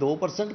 2%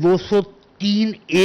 203A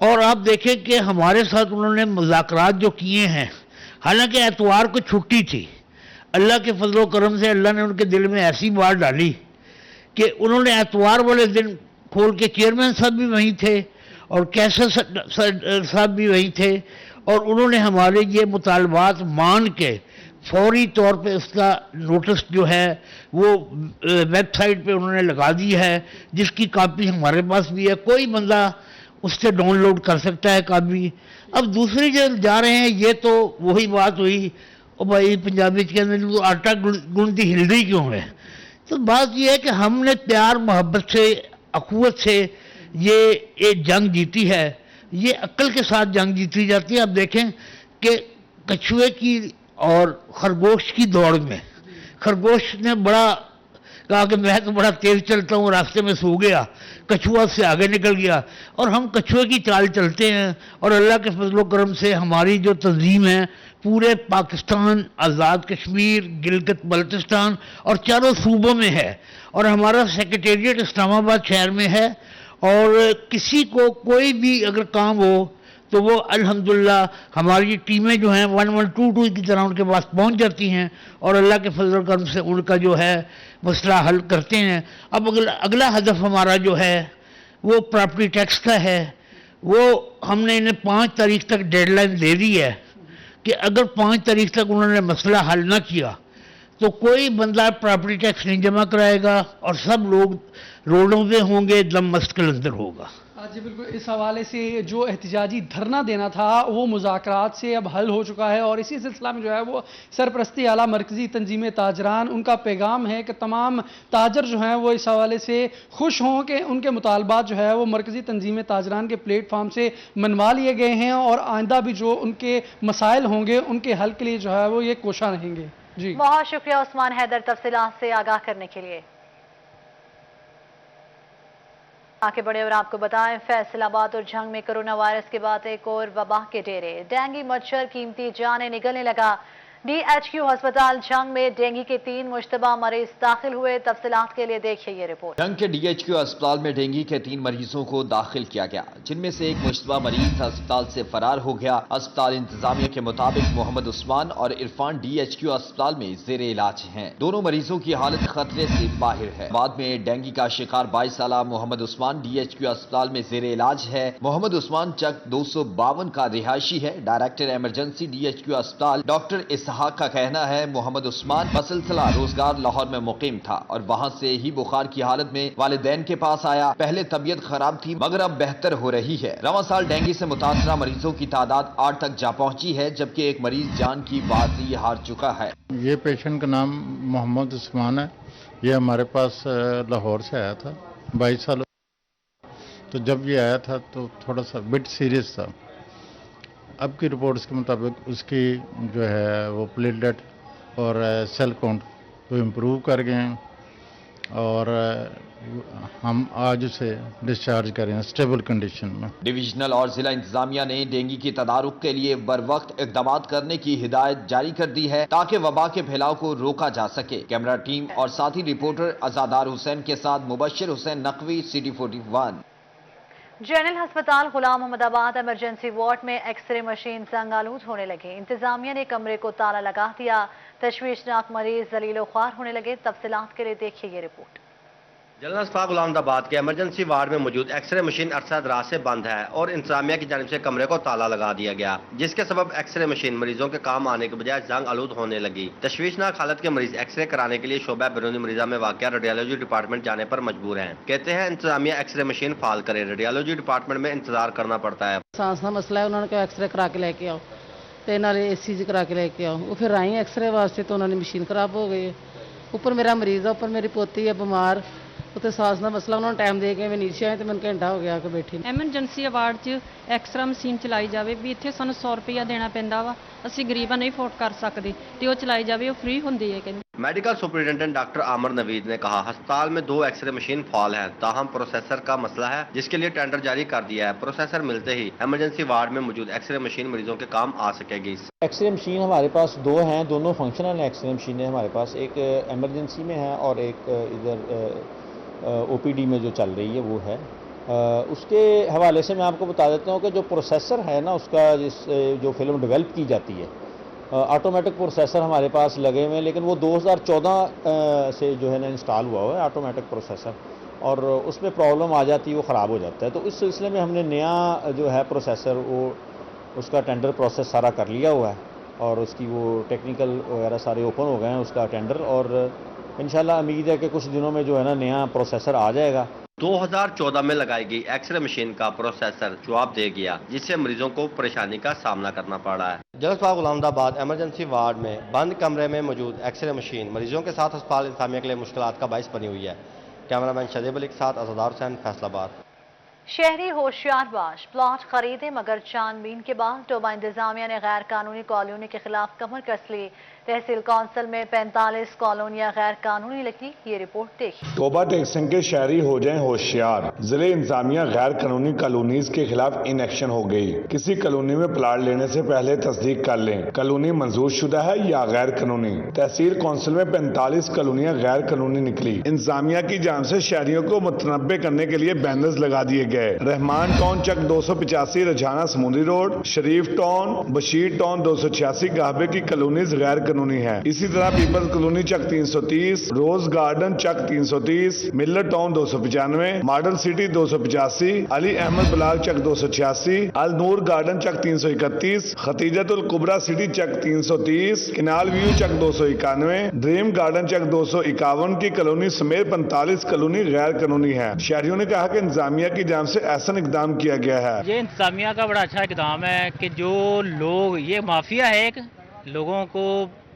اور آپ دیکھیں کہ ہمارے ساتھ انہوں نے مذاکرات جو کیے ہیں، حالانکہ اتوار کو چھٹی تھی، اللہ کے فضل و کرم سے اللہ نے ان کے دل میں ایسی بات ڈالی کہ انہوں نے اتوار والے دن کھول کے، چیئرمین صاحب بھی وہیں تھے اور کیسر صاحب بھی وہیں تھے، اور انہوں نے ہمارے یہ مطالبات مان کے فوری طور پہ اس کا نوٹس جو ہے وہ ویب سائٹ پہ انہوں نے لگا دی ہے، جس کی کاپی ہمارے پاس بھی ہے، کوئی بندہ اس سے ڈاؤن لوڈ کر سکتا ہے کاپی۔ اب دوسری جگہ جا رہے ہیں، یہ تو وہی بات ہوئی، اور بھائی پنجابی کے اندر آٹا گنتی ہلدی کیوں ہے؟ تو بات یہ ہے کہ ہم نے پیار محبت سے، اخوت سے یہ جنگ جیتی ہے، یہ عقل کے ساتھ جنگ جیتی جاتی ہے۔ اب دیکھیں کہ کچھوے کی اور خرگوش کی دوڑ میں خرگوش نے بڑا کہا کہ میں تو بڑا تیز چلتا ہوں، راستے میں سو گیا، کچھوا سے آگے نکل گیا، اور ہم کچھوے کی چال چلتے ہیں، اور اللہ کے فضل و کرم سے ہماری جو تنظیم ہے پورے پاکستان، آزاد کشمیر، گلگت بلتستان اور چاروں صوبوں میں ہے، اور ہمارا سیکریٹریٹ اسلام آباد شہر میں ہے، اور کسی کو کوئی بھی اگر کام ہو تو وہ الحمدللہ ہماری ٹیمیں جو ہیں 1122 کی طرح ان کے پاس پہنچ جاتی ہیں، اور اللہ کے فضل و کرم سے ان کا جو ہے مسئلہ حل کرتے ہیں۔ اب اگلا ہدف ہمارا جو ہے وہ پراپرٹی ٹیکس کا ہے، وہ ہم نے انہیں 5 تاریخ تک ڈیڈ لائن دے دی ہے کہ اگر 5 تاریخ تک انہوں نے مسئلہ حل نہ کیا تو کوئی بندہ پراپرٹی ٹیکس نہیں جمع کرائے گا، اور سب لوگ روڈوں پہ ہوں گے، دم مست کے اندر ہوگا۔ جی بالکل، اس حوالے سے جو احتجاجی دھرنا دینا تھا وہ مذاکرات سے اب حل ہو چکا ہے، اور اسی سلسلہ میں جو ہے وہ سرپرستی اعلیٰ مرکزی تنظیم تاجران، ان کا پیغام ہے کہ تمام تاجر جو ہیں وہ اس حوالے سے خوش ہوں کہ ان کے مطالبات جو ہے وہ مرکزی تنظیم تاجران کے پلیٹ فارم سے منوا لیے گئے ہیں، اور آئندہ بھی جو ان کے مسائل ہوں گے ان کے حل کے لیے جو ہے وہ یہ کوشاں رہیں گے۔ جی بہت شکریہ عثمان حیدر تفصیلات سے آگاہ کرنے کے لیے۔ آگے بڑھے اور آپ کو بتائیں، فیصل آباد اور جھنگ میں کرونا وائرس کے بعد ایک اور وبا کے ڈیرے، ڈینگی مچھر قیمتی جانیں نگلنے لگا۔ ڈی ایچ کیو ہسپتال جھنگ میں ڈینگی کے 3 مشتبہ مریض داخل ہوئے، تفصیلات کے لیے دیکھیے یہ رپورٹ۔ جھنگ کے ڈی ایچ کیو ہسپتال میں ڈینگی کے 3 مریضوں کو داخل کیا گیا، جن میں سے ایک مشتبہ مریض ہسپتال سے فرار ہو گیا۔ ہسپتال انتظامیہ کے مطابق محمد عثمان اور عرفان ڈی ایچ کیو ہسپتال میں زیر علاج ہیں، دونوں مریضوں کی حالت خطرے سے باہر ہے۔ بعد میں ڈینگی کا شکار 22 سالہ Muhammad Usman D H Q ہسپتال میں زیر علاج ہے۔ محمد عثمان چک 252 کا رہائشی ہے۔ Director emergency D H Q ہسپتال ڈاکٹر اسحاق کا کہنا ہے محمد عثمان بسلسلہ روزگار لاہور میں مقیم تھا اور وہاں سے ہی بخار کی حالت میں والدین کے پاس آیا۔ پہلے طبیعت خراب تھی مگر اب بہتر ہو رہی ہے۔ رواں سال ڈینگی سے متاثرہ مریضوں کی تعداد 8 تک جا پہنچی ہے، جبکہ ایک مریض جان کی بازی ہار چکا ہے۔ یہ پیشنٹ کا نام محمد عثمان ہے، یہ ہمارے پاس لاہور سے آیا تھا 22 سال، تو جب یہ آیا تھا تو تھوڑا سا بٹ سیریس تھا۔ اب کی رپورٹس کے مطابق اس کی جو ہے وہ پلیٹلیٹ اور سیل کاؤنٹ وہ امپروو کر گئے ہیں، اور ہم آج اسے ڈسچارج کریں اسٹیبل کنڈیشن میں۔ ڈویژنل اور ضلع انتظامیہ نے ڈینگی کی تدارک کے لیے بروقت اقدامات کرنے کی ہدایت جاری کر دی ہے تاکہ وبا کے پھیلاؤ کو روکا جا سکے۔ کیمرہ ٹیم اور ساتھی رپورٹر عزادار حسین کے ساتھ مبشر حسین نقوی، سٹی 41۔ جنرل ہسپتال غلام محمد آباد ایمرجنسی وارڈ میں ایکس رے مشین زنگ آلود ہونے لگی، انتظامیہ نے کمرے کو تالا لگا دیا، تشویشناک مریض ذلیل و خوار ہونے لگے، تفصیلات کے لیے دیکھیے یہ رپورٹ۔ جنرل ہسپتال غلام محمد آباد کے ایمرجنسی وارڈ میں موجود ایکس رے مشین عرصہ دراز سے بند ہے اور انتظامیہ کی جانب سے کمرے کو تالا لگا دیا گیا، جس کے سبب ایکس رے مشین مریضوں کے کام آنے کے بجائے زنگ آلود ہونے لگی۔ تشویشناک حالت کے مریض ایکس رے کرانے کے لیے شعبہ بیرونی مریضہ میں واقع ریڈیالوجی ڈپارٹمنٹ جانے پر مجبور ہیں۔ کہتے ہیں انتظامیہ ایکس رے مشین فعال کرے، ریڈیالوجی ڈپارٹمنٹ میں انتظار کرنا پڑتا ہے۔ سانس کا مسئلہ ہے، انہوں نے کہا ایکس رے کرا کے لے کے آؤ، تے نالے اے سی جی کرا کے لے کے آؤ، وہ پھر آئی ایکس رے واسطے تو انہوں نے مشین خراب ہو گئی ہے۔ اوپر میرا مریض ہے، اوپر میری پوتی ہے بیمار، اتنے سانس کا مسئلہ انہوں نے ٹائم دے کے میں نیچے آئے تو میں گھنٹہ ہو گیا کہ بیٹھی۔ ایمرجنسی ਵਾਰਡ 'ਚ ਐਕਸਰਾ ਮਸ਼ੀਨ ਚਲਾਈ ਜਾਵੇ ਵੀ ਇੱਥੇ ਸਾਨੂੰ 100 ਰੁਪਇਆ ਦੇਣਾ ਪੈਂਦਾ ਵਾ, ਅਸੀਂ ਗਰੀਬਾਂ ਨਹੀਂ ਅਫੋਰਡ ਕਰ ਸਕਦੇ ਤੇ ਉਹ ਚਲਾਈ ਜਾਵੇ, ਉਹ ਫ੍ਰੀ ਹੁੰਦੀ ਹੈ ਕਹਿੰਦੇ। میڈیکل سپرنٹینڈنٹ ڈاکٹر عامر نوید نے کہا ہسپتال میں 2 ایکس رے مشین فعال ہیں، تاہم پروسیسر کا مسئلہ ہے جس کے لیے ٹینڈر جاری کر دیا ہے۔ پروسیسر ملتے ہی ایمرجنسی وارڈ میں موجود ایکس رے مشین مریضوں کے کام آ سکے گی۔ ایکس رے مشین ہمارے پاس 2 ہیں، دونوں فنکشنل ایکس رے مشینیں ہمارے پاس، ایک ایمرجنسی میں ہے اور ایک ادھر او پی ڈی میں جو چل رہی ہے وہ ہے۔ اس کے حوالے سے میں آپ کو بتا دیتا ہوں کہ جو پروسیسر ہے نا اس کا جو فلم ڈیولپ کی جاتی ہے آٹومیٹک پروسیسر ہمارے پاس لگے ہوئے ہیں، لیکن وہ 2014 سے جو ہے نا انسٹال ہوا ہے آٹومیٹک پروسیسر، اور اس میں پرابلم آ جاتی ہے، وہ خراب ہو جاتا ہے۔ تو اس سلسلے میں ہم نے نیا جو ہے پروسیسر وہ اس کا ٹینڈر پروسیس سارا کر لیا ہوا ہے، اور اس کی وہ ٹیکنیکل وغیرہ سارے اوپن ہو گئے ہیں اس کا ٹینڈر، اور انشاءاللہ امید ہے کہ کچھ دنوں میں جو ہے نا نیا پروسیسر آ جائے گا۔ 2014 میں لگائی گئی ایکس رے مشین کا پروسیسر جواب دے گیا، جس سے مریضوں کو پریشانی کا سامنا کرنا پڑ رہا ہے۔ جلس باغ غلام آباد ایمرجنسی وارڈ میں بند کمرے میں موجود ایکس رے مشین مریضوں کے ساتھ ہسپتال انتظامیہ کے لیے مشکلات کا باعث بنی ہوئی ہے۔ کیمرامین شدیب علی کے ساتھ ازادار حسین، فیصل آباد۔ شہری ہوشیار باش پلاٹ خریدے مگر چھان بین کے بعد ٹوبہ انتظامیہ نے غیر قانونی کالونی کے خلاف کمر کس لی۔ تحصیل کونسل میں 45 کالونیاں غیر قانونی لگی، یہ رپورٹ دیکھی۔ ٹوبہ ٹیکسنگ کے شہری ہو جائیں ہوشیار، ضلع انتظامیہ غیر قانونی کالونیز کے خلاف ان ایکشن ہو گئی۔ کسی کالونی میں پلاٹ لینے سے پہلے تصدیق کر لیں کالونی منظور شدہ ہے یا غیر قانونی۔ تحصیل کونسل میں 45 کالونیاں غیر قانونی نکلی۔ انتظامیہ کی جانب سے شہریوں کو متنبع کرنے کے لیے بینرز لگا دیے گئے۔ رحمان ٹاؤن چک 285 رجھانہ سمندری روڈ، شریف ٹاؤن، بشیر ٹاؤن 286 گاہبے کی کالونیز غیر قانونی ہے۔ اسی طرح پیپلز کالونی چک 330، روز گارڈن چک 330، ملر ٹاؤن 295، ماڈل سٹی 285، علی احمد بلاک چک 286، النور گارڈن چک 331، ختیجت الکبریٰ سٹی چک 330، کنال ویو چک 291، ڈریم گارڈن چک 251 کی کالونی سمیت 45 کالونی غیر قانونی ہے۔ شہریوں نے کہا کہ انتظامیہ کی جانب سے ایسا اقدام کیا گیا ہے۔ یہ انتظامیہ کا بڑا اچھا اقدام ہے کہ جو لوگ، یہ مافیا ہے ایک، لوگوں کو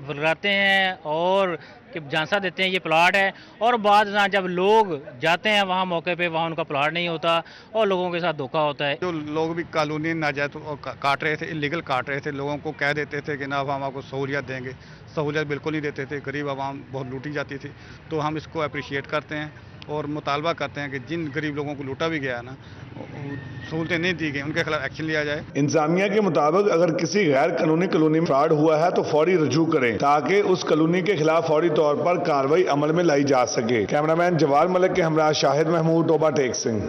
بلاتے ہیں اور جھانسا دیتے ہیں یہ پلاٹ ہے، اور بعد جب لوگ جاتے ہیں وہاں موقع پہ وہاں ان کا پلاٹ نہیں ہوتا اور لوگوں کے ساتھ دھوکہ ہوتا ہے۔ جو لوگ بھی کالونی ناجائز کاٹ رہے تھے، انلیگل کاٹ رہے تھے، لوگوں کو کہہ دیتے تھے کہ جناب ہم آپ کو سہولیات دیں گے، سہولیات بالکل نہیں دیتے تھے، غریب عوام بہت لوٹی جاتی تھی۔ تو ہم اس کو اپریشیٹ کرتے ہیں اور مطالبہ کرتے ہیں کہ جن غریب لوگوں کو لوٹا بھی گیا نا، سہولتیں نہیں دی گئی، ان کے خلاف ایکشن لیا جائے۔ انتظامیہ کے مطابق اگر کسی غیر قانونی کالونی میں فراڈ ہوا ہے تو فوری رجوع کریں تاکہ اس کالونی کے خلاف فوری طور پر کارروائی عمل میں لائی جا سکے۔ کیمرامین جوار ملک کے ہمراہ شاہد محمود، ٹوبہ ٹیکسنگ۔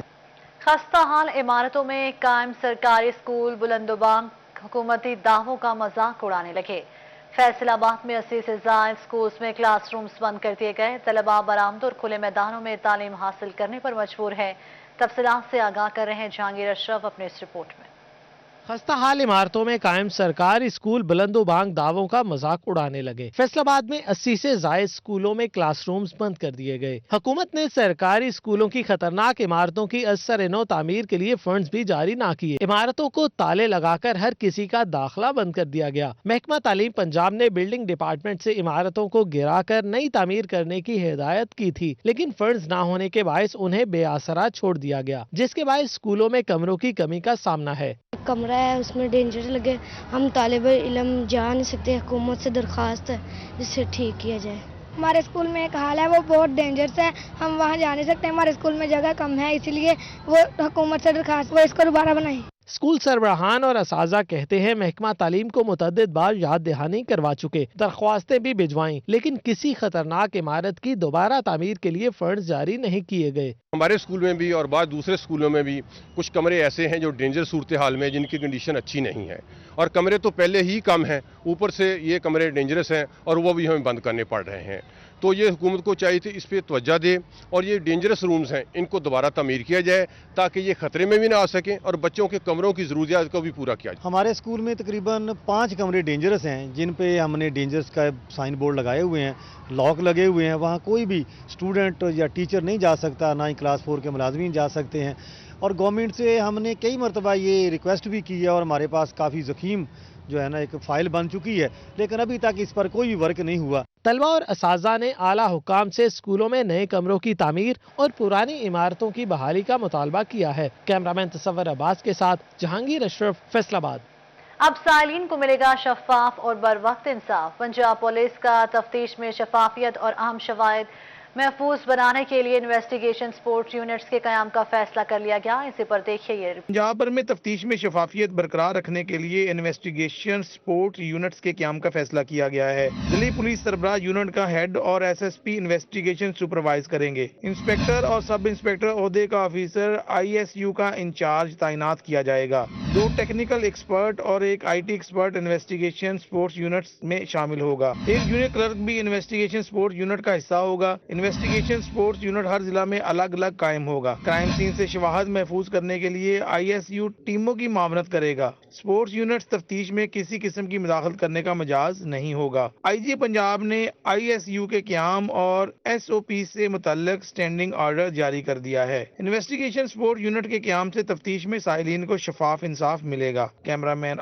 خستہ حال عمارتوں میں قائم سرکاری اسکول بلند و بانگ حکومتی دعووں کا مذاق اڑانے لگے۔ فیصل آباد میں 80 سے زائد اسکولز میں کلاس رومز بند کر دیے گئے۔ طلباء برآمدوں اور کھلے میدانوں میں تعلیم حاصل کرنے پر مجبور ہے۔ تفصیلات سے آگاہ کر رہے ہیں جہانگیر اشرف اپنے اس رپورٹ میں۔ خستہ حال عمارتوں میں قائم سرکاری اسکول بلند و بانگ دعووں کا مذاق اڑانے لگے۔ فیصل آباد میں 80 سے زائد اسکولوں میں کلاس رومز بند کر دیے گئے۔ حکومت نے سرکاری اسکولوں کی خطرناک عمارتوں کی از سر نو تعمیر کے لیے فنڈز بھی جاری نہ کیے۔ عمارتوں کو تالے لگا کر ہر کسی کا داخلہ بند کر دیا گیا۔ محکمہ تعلیم پنجاب نے بلڈنگ ڈپارٹمنٹ سے عمارتوں کو گرا کر نئی تعمیر کرنے کی ہدایت کی تھی، لیکن فنڈز نہ ہونے کے باعث انہیں بے آسرا چھوڑ دیا گیا، جس کے باعث اسکولوں میں کمروں کی کمی کا سامنا ہے۔ کمرہ ہے اس میں ڈینجر لگے، ہم طالب علم جا نہیں سکتے، حکومت سے درخواست ہے جس سے ٹھیک کیا جائے۔ ہمارے اسکول میں ایک حال ہے وہ بہت ڈینجرس ہے، ہم وہاں جا نہیں سکتے، ہمارے اسکول میں جگہ کم ہے، اسی لیے وہ حکومت سے درخواست وہ اس کو دوبارہ بنائیں۔ اسکول سربراہان اور اساتذہ کہتے ہیں محکمہ تعلیم کو متعدد بار یاد دہانی کروا چکے، درخواستیں بھی بھجوائیں، لیکن کسی خطرناک عمارت کی دوبارہ تعمیر کے لیے فنڈز جاری نہیں کیے گئے۔ ہمارے اسکول میں بھی اور بعض دوسرے اسکولوں میں بھی کچھ کمرے ایسے ہیں جو ڈینجر صورتحال میں جن کی کنڈیشن اچھی نہیں ہے، اور کمرے تو پہلے ہی کم ہیں، اوپر سے یہ کمرے ڈینجرس ہیں اور وہ بھی ہمیں بند کرنے پڑ رہے ہیں۔ تو یہ حکومت کو چاہیے تھی اس پہ توجہ دے اور یہ ڈینجرس رومز ہیں ان کو دوبارہ تعمیر کیا جائے تاکہ یہ خطرے میں بھی نہ آ سکیں اور بچوں کے کمروں کی ضروریات کو بھی پورا کیا جائے۔ ہمارے اسکول میں تقریباً 5 کمرے ڈینجرس ہیں جن پہ ہم نے ڈینجرس کا سائن بورڈ لگائے ہوئے ہیں، لاک لگے ہوئے ہیں، وہاں کوئی بھی اسٹوڈنٹ یا ٹیچر نہیں جا سکتا، نہ ہی کلاس 4 کے ملازمین جا سکتے ہیں۔ اور گورنمنٹ سے ہم نے کئی مرتبہ یہ ریکویسٹ بھی کی ہے اور ہمارے پاس کافی ضخیم جو ہے نا ایک فائل بن چکی ہے، لیکن ابھی تک اس پر کوئی بھی ورک نہیں ہوا۔ طلبہ اور اساتذہ نے اعلیٰ حکام سے اسکولوں میں نئے کمروں کی تعمیر اور پرانی عمارتوں کی بحالی کا مطالبہ کیا ہے۔ کیمرامین تصور عباس کے ساتھ جہانگیر اشرف، فیصل آباد۔ اب سائلین کو ملے گا شفاف اور بر وقت انصاف۔ پنجاب پولیس کا تفتیش میں شفافیت اور اہم شواہد محفوظ بنانے کے لیے انویسٹیگیشن سپورٹ یونٹس کے قیام کا فیصلہ کر لیا گیا. اسی پر دیکھیے یہ رپورٹ. پنجاب بھر میں تفتیش میں شفافیت برقرار رکھنے کے لیے انویسٹیگیشن سپورٹ یونٹس کے قیام کا فیصلہ کیا گیا ہے. ضلعی پولیس سربراہ یونٹ کا ہیڈ اور SSP انویسٹیگیشن سپروائز کریں گے. انسپیکٹر اور سب انسپیکٹر عہدے کا آفیسر ISU کا انچارج تعینات کیا جائے گا. 2 ٹیکنیکل ایکسپرٹ اور 1 IT expert investigation support units میں شامل ہوگا. 1 جونیئر کلرک بھی انویسٹیگیشن سپورٹ یونٹ کا حصہ ہوگا. انویسٹیگیشن سپورٹ یونٹ ہر ضلع میں الگ الگ قائم ہوگا. کرائم سین سے شواہد محفوظ کرنے کے لیے ISU ٹیموں کی معاونت کرے گا. سپورٹس یونٹ تفتیش میں کسی قسم کی مداخلت کرنے کا مجاز نہیں ہوگا. IG پنجاب نے ISU کے قیام اور SOP سے متعلق سٹینڈنگ آرڈر جاری کر دیا ہے. انویسٹیگیشن سپورٹ یونٹ کے قیام سے تفتیش میں سائلین کو شفاف انصاف ملے گا. کیمرہ مین